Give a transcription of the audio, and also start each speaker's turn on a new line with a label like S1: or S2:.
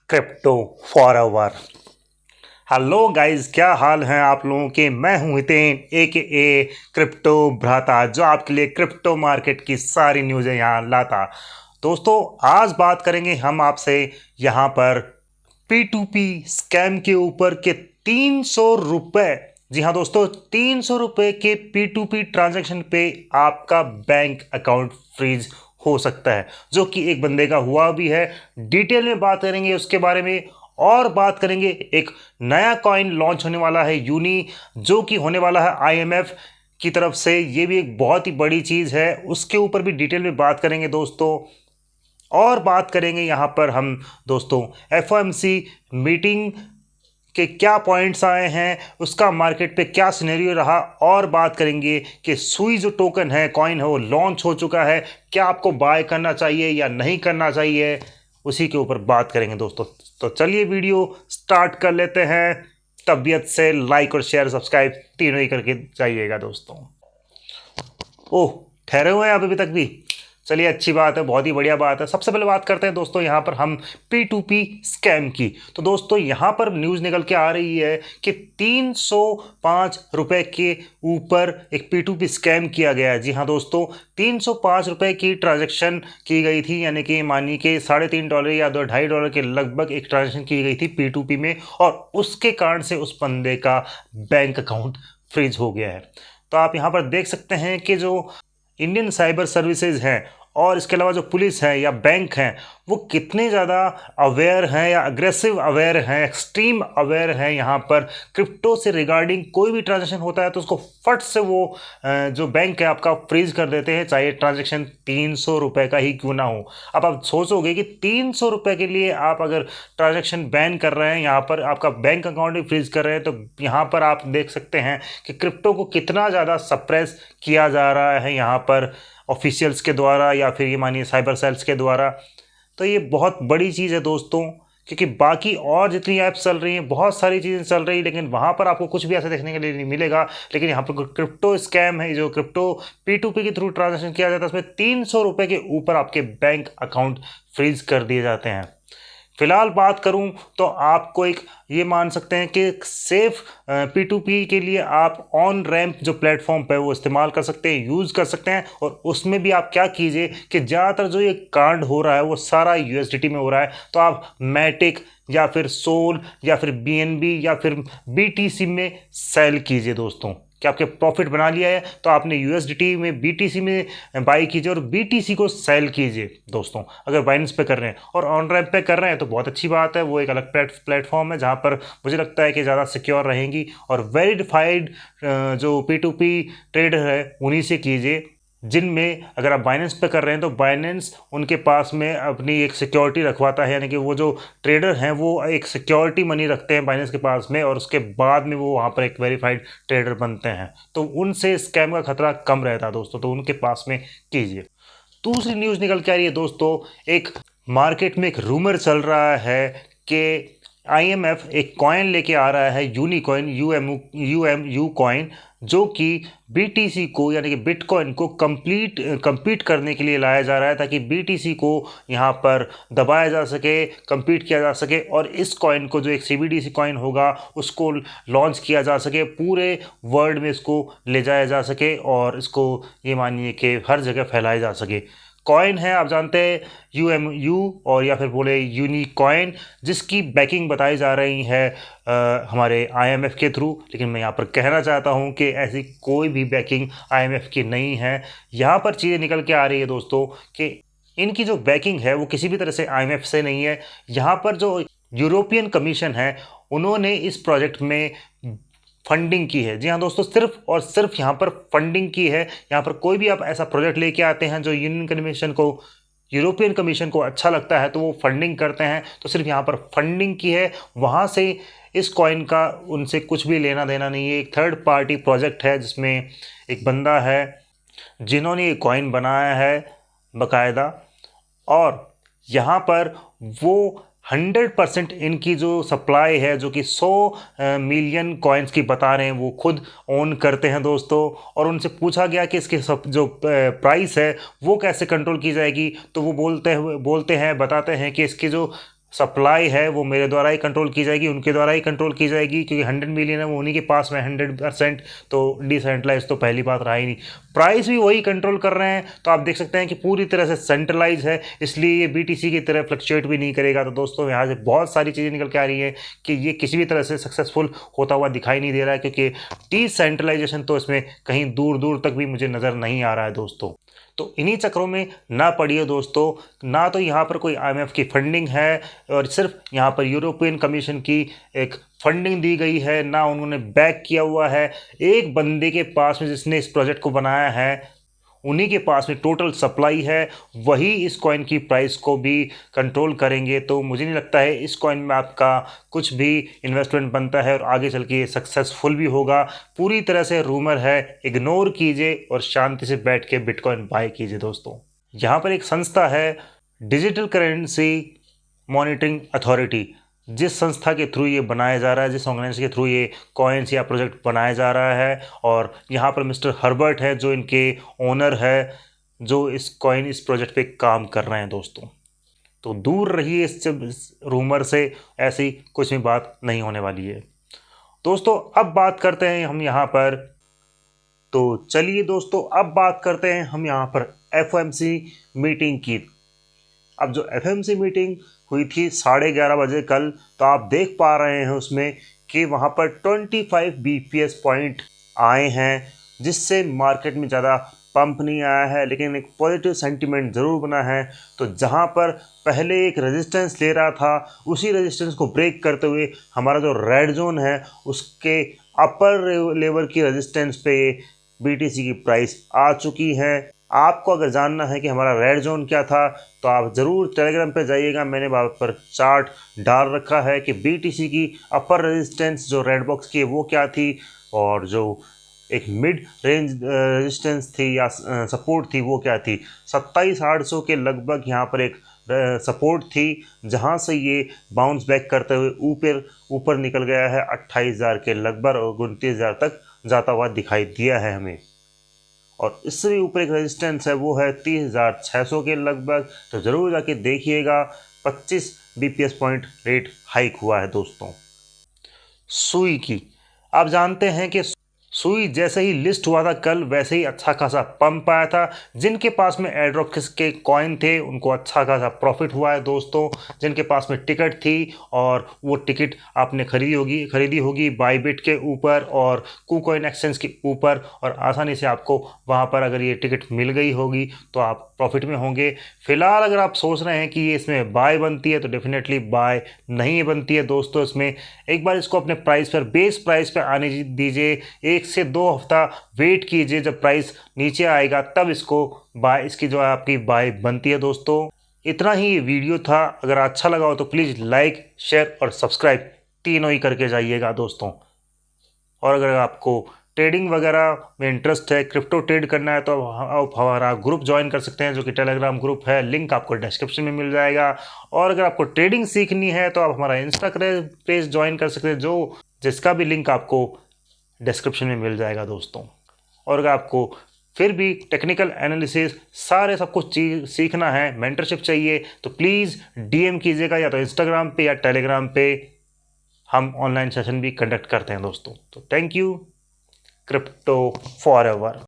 S1: Crypto forever. Hello guys, क्या हाल हैं आप लोगों के। मैं हूं हितेन ए क्रिप्टो भ्राता, जो आपके लिए क्रिप्टो मार्केट की सारी न्यूज़ें यहां लाता। दोस्तों, आज बात करेंगे हम आपसे यहां पर P2P स्कैम के ऊपर के 300 रुपये। जी हाँ दोस्तों, 300 रुपये के P2P ट्रांजैक्शन पे आपका बैंक अकाउंट फ्रीज हो सकता है, जो कि एक बंदे का हुआ भी है। डिटेल में बात करेंगे उसके बारे में, और बात करेंगे एक नया कॉइन लॉन्च होने वाला है यूनी, जो कि होने वाला है IMF की तरफ से। ये भी एक बहुत ही बड़ी चीज़ है, उसके ऊपर भी डिटेल में बात करेंगे दोस्तों। और बात करेंगे यहाँ पर हम दोस्तों FOMC मीटिंग के क्या पॉइंट्स आए हैं, उसका मार्केट पे क्या सिनेरियो रहा, और बात करेंगे कि सुई जो टोकन है, कॉइन है, वो लॉन्च हो चुका है। क्या आपको बाय करना चाहिए या नहीं करना चाहिए, उसी के ऊपर बात करेंगे दोस्तों। तो चलिए वीडियो स्टार्ट कर लेते हैं। तबीयत से लाइक और शेयर सब्सक्राइब तीनों ही करके जाइएगा दोस्तों। ओह, ठहरे हुए हैं आप अभी तक भी। चलिए, अच्छी बात है, बहुत ही बढ़िया बात है। सबसे पहले बात करते हैं दोस्तों यहाँ पर हम P2P स्कैम की। तो दोस्तों, यहाँ पर न्यूज़ निकल के आ रही है कि 305 रुपये के ऊपर एक P2P स्कैम किया गया है। जी हाँ दोस्तों, 305 रुपये की ट्रांजैक्शन की गई थी, यानी कि मानिए कि $3.5 या $2.5 के लगभग एक ट्रांजैक्शन की गई थी P2P में, और उसके कारण से उस बंदे का बैंक अकाउंट फ्रीज हो गया है। तो आप यहाँ पर देख सकते हैं कि जो इंडियन साइबर सर्विसेज हैं, और इसके अलावा जो पुलिस है या बैंक हैं, वो कितने ज़्यादा अवेयर हैं या अग्रेसिव अवेयर हैं, एक्सट्रीम अवेयर हैं। यहाँ पर क्रिप्टो से रिगार्डिंग कोई भी ट्रांजैक्शन होता है तो उसको फट से वो जो बैंक है आपका फ्रीज कर देते हैं, चाहे ट्रांजैक्शन 300 रुपये का ही क्यों ना हो। अब आप सोचोगे कि 300 रुपये के लिए आप अगर ट्रांजैक्शन बैन कर रहे हैं, यहाँ पर आपका बैंक अकाउंट भी फ्रीज कर रहे हैं, तो यहाँ पर आप देख सकते हैं कि क्रिप्टो को कितना ज़्यादा सप्रेस किया जा रहा है यहाँ पर ऑफिशियल्स के द्वारा, या फिर ये मानिए साइबर सेल्स के द्वारा। तो ये बहुत बड़ी चीज़ है दोस्तों, क्योंकि बाकी और जितनी ऐप्स चल रही हैं, बहुत सारी चीज़ें चल रही हैं, लेकिन वहाँ पर आपको कुछ भी ऐसा देखने के लिए नहीं मिलेगा। लेकिन यहाँ पर क्रिप्टो स्कैम है, जो क्रिप्टो P2P के थ्रू ट्रांजेक्शन किया जाता है, उसमें 300 रुपये के ऊपर आपके बैंक अकाउंट फ्रीज कर दिए जाते हैं। फिलहाल बात करूं तो आपको एक ये मान सकते हैं कि सेफ P2P के लिए आप ऑन रैम्प जो प्लेटफॉर्म पे वो इस्तेमाल कर सकते हैं, यूज़ कर सकते हैं। और उसमें भी आप क्या कीजिए कि ज़्यादातर जो ये कांड हो रहा है वो सारा USDT में हो रहा है, तो आप मैटिक या फिर सोल या फिर BNB या फिर BTC में सेल कीजिए दोस्तों। कि आपके प्रॉफिट बना लिया है तो आपने USDT में BTC में बाई कीजिए और BTC को सेल कीजिए दोस्तों, अगर बाइनेंस पे कर रहे हैं। और ऑन रैम्प पे कर रहे हैं तो बहुत अच्छी बात है, वो एक अलग प्लेटफॉर्म है जहाँ पर मुझे लगता है कि ज़्यादा सिक्योर रहेंगी। और वेरीफाइड जो P2P ट्रेडर है उन्हीं से कीजिए, जिनमें अगर आप बाइनेंस पे कर रहे हैं तो बाइनेंस उनके पास में अपनी एक सिक्योरिटी रखवाता है, यानी कि वो जो ट्रेडर हैं वो एक सिक्योरिटी मनी रखते हैं बाइनेंस के पास में, और उसके बाद में वो वहाँ पर एक वेरीफाइड ट्रेडर बनते हैं, तो उनसे स्कैम का खतरा कम रहता है दोस्तों। तो उनके पास में कीजिए। दूसरी न्यूज़ निकल के आ रही है दोस्तों, एक मार्केट में एक रूमर चल रहा है कि IMF एक कॉइन लेके आ रहा है, यूनिकॉइन, UMU कॉइन, जो कि BTC को यानी कि बिटकॉइन को compete करने के लिए लाया जा रहा है, ताकि BTC को यहाँ पर दबाया जा सके, compete किया जा सके, और इस कॉइन को जो एक CBDC कॉइन होगा उसको लॉन्च किया जा सके, पूरे वर्ल्ड में इसको ले जाया जा सके, और इसको ये मानिए कि हर जगह फैलाया जा सके। कॉइन है, आप जानते हैं, UMU, और या फिर बोले यूनिकॉइन, जिसकी बैकिंग बताई जा रही है हमारे IMF के थ्रू। लेकिन मैं यहाँ पर कहना चाहता हूँ कि ऐसी कोई भी बैकिंग IMF की नहीं है। यहाँ पर चीज़ें निकल के आ रही है दोस्तों कि इनकी जो बैकिंग है वो किसी भी तरह से IMF से नहीं है। यहाँ पर जो यूरोपियन कमीशन है, उन्होंने इस प्रोजेक्ट में फंडिंग की है। जी हाँ दोस्तों, सिर्फ और सिर्फ यहाँ पर फंडिंग की है। यहाँ पर कोई भी आप ऐसा प्रोजेक्ट लेके आते हैं जो यूरोपियन कमीशन को अच्छा लगता है, तो वो फंडिंग करते हैं। तो सिर्फ यहाँ पर फंडिंग की है, वहाँ से इस कॉइन का उनसे कुछ भी लेना देना नहीं है। एक थर्ड पार्टी प्रोजेक्ट है जिसमें एक बंदा है जिन्होंने ये कॉइन बनाया है बाकायदा, और यहाँ पर वो 100% इनकी जो सप्लाई है, जो कि 100 मिलियन कॉइन्स की बता रहे हैं, वो खुद ओन करते हैं दोस्तों। और उनसे पूछा गया कि इसकी जो प्राइस है वो कैसे कंट्रोल की जाएगी, तो वो बताते हैं कि इसकी जो सप्लाई है वो मेरे द्वारा ही कंट्रोल की जाएगी, उनके द्वारा ही कंट्रोल की जाएगी, क्योंकि 100 मिलियन है वो उन्हीं के पास में 100%, तो डिसेंट्रलाइज तो पहली बात रहा ही नहीं। प्राइस भी वही कंट्रोल कर रहे हैं, तो आप देख सकते हैं कि पूरी तरह से सेंट्रलाइज है, इसलिए ये BTC की तरह फ्लक्चुएट भी नहीं करेगा। तो दोस्तों यहाँ से बहुत सारी चीज़ें निकल के आ रही है कि ये किसी भी तरह से सक्सेसफुल होता हुआ दिखाई नहीं दे रहा है, क्योंकि डिसेंट्रलाइजेशन तो इसमें कहीं दूर दूर तक भी मुझे नज़र नहीं आ रहा है दोस्तों। तो इन्हीं चक्रों में ना पड़िए दोस्तों, ना तो यहाँ पर कोई IMF की फंडिंग है और सिर्फ यहाँ पर यूरोपियन कमीशन की एक फंडिंग दी गई है, ना उन्होंने बैक किया हुआ है। एक बंदे के पास में जिसने इस प्रोजेक्ट को बनाया है, उन्हीं के पास में टोटल सप्लाई है, वही इस कॉइन की प्राइस को भी कंट्रोल करेंगे। तो मुझे नहीं लगता है इस कॉइन में आपका कुछ भी इन्वेस्टमेंट बनता है और आगे चल के ये सक्सेसफुल भी होगा। पूरी तरह से रूमर है, इग्नोर कीजिए और शांति से बैठ के बिटकॉइन बाय कीजिए दोस्तों। यहाँ पर एक संस्था है डिजिटल करेंसी मॉनिटरिंग अथॉरिटी, जिस संस्था के थ्रू ये बनाया जा रहा है, जिस ऑर्गेनाइजेशन के थ्रू ये कॉइन्स या प्रोजेक्ट बनाया जा रहा है, और यहाँ पर मिस्टर हर्बर्ट है जो इनके ओनर है, जो इस कॉइन इस प्रोजेक्ट पे काम कर रहे हैं दोस्तों। तो दूर रहिए इस रूमर से, ऐसी कुछ भी बात नहीं होने वाली है दोस्तों। अब बात करते हैं हम यहाँ पर, तो चलिए दोस्तों अब बात करते हैं हम यहाँ पर FOMC मीटिंग की। अब जो FOMC मीटिंग हुई थी 11:30 बजे कल, तो आप देख पा रहे हैं उसमें कि वहाँ पर 25 BPS पॉइंट आए हैं, जिससे मार्केट में ज़्यादा पंप नहीं आया है, लेकिन एक पॉजिटिव सेंटीमेंट ज़रूर बना है। तो जहाँ पर पहले एक रेजिस्टेंस ले रहा था, उसी रेजिस्टेंस को ब्रेक करते हुए हमारा जो रेड जोन है उसके अपर लेवल की रेजिस्टेंस पे BTC की प्राइस आ चुकी है। आपको अगर जानना है कि हमारा रेड जोन क्या था, तो आप ज़रूर टेलीग्राम पे जाइएगा, मैंने वहाँ पर चार्ट डाल रखा है कि BTC की अपर रेजिस्टेंस जो रेड बॉक्स की है वो क्या थी, और जो एक मिड रेंज रेजिस्टेंस थी या सपोर्ट थी वो क्या थी। 27,800 के लगभग यहाँ पर एक सपोर्ट थी, जहाँ से ये बाउंस बैक करते हुए ऊपर निकल गया है 28,000 के लगभग और 29,000 तक जाता हुआ दिखाई दिया है हमें। और इससे भी ऊपर एक रेजिस्टेंस है, वो है 30,600 के लगभग। तो ज़रूर जाके देखिएगा। 25 BPS पॉइंट रेट हाइक हुआ है दोस्तों। सुई की आप जानते हैं कि सुई जैसे ही लिस्ट हुआ था कल, वैसे ही अच्छा खासा पंप आया था। जिनके पास में एयरड्रॉप के कॉइन थे उनको अच्छा खासा प्रॉफिट हुआ है दोस्तों। जिनके पास में टिकट थी और वो टिकट आपने खरीदी होगी बाईबिट के ऊपर और KuCoin एक्सचेंज के ऊपर, और आसानी से आपको वहाँ पर अगर ये टिकट मिल गई होगी तो आप प्रॉफिट में होंगे। फिलहाल अगर आप सोच रहे हैं कि ये इसमें बाय बनती है, तो डेफिनेटली बाय नहीं बनती है दोस्तों। इसमें एक बार इसको अपने प्राइस पर, बेस प्राइस पर आने दीजिए, 1 से 2 हफ्ता वेट कीजिए, जब प्राइस नीचे आएगा तब इसको बाय, इसकी जो है आपकी बाय बनती है दोस्तों। इतना ही ये वीडियो था। अगर अच्छा लगा हो तो प्लीज़ लाइक, शेयर और सब्सक्राइब तीनों ही करके जाइएगा दोस्तों। और अगर आपको ट्रेडिंग वगैरह में इंटरेस्ट है, क्रिप्टो ट्रेड करना है, तो आप हमारा ग्रुप ज्वाइन कर सकते हैं, जो कि टेलीग्राम ग्रुप है, लिंक आपको डिस्क्रिप्शन में मिल जाएगा। और अगर आपको ट्रेडिंग सीखनी है तो आप हमारा इंस्टाग्राम पेज ज्वाइन कर सकते हैं, जो जिसका भी लिंक आपको डिस्क्रिप्शन में मिल जाएगा दोस्तों। और अगर आपको फिर भी टेक्निकल एनालिसिस सारे सब कुछ चीज़ सीखना है, मेंटरशिप चाहिए, तो प्लीज़ DM कीजिएगा, या तो इंस्टाग्राम पे या टेलीग्राम पे। हम ऑनलाइन सेशन भी कंडक्ट करते हैं दोस्तों। तो थैंक यू। Crypto forever.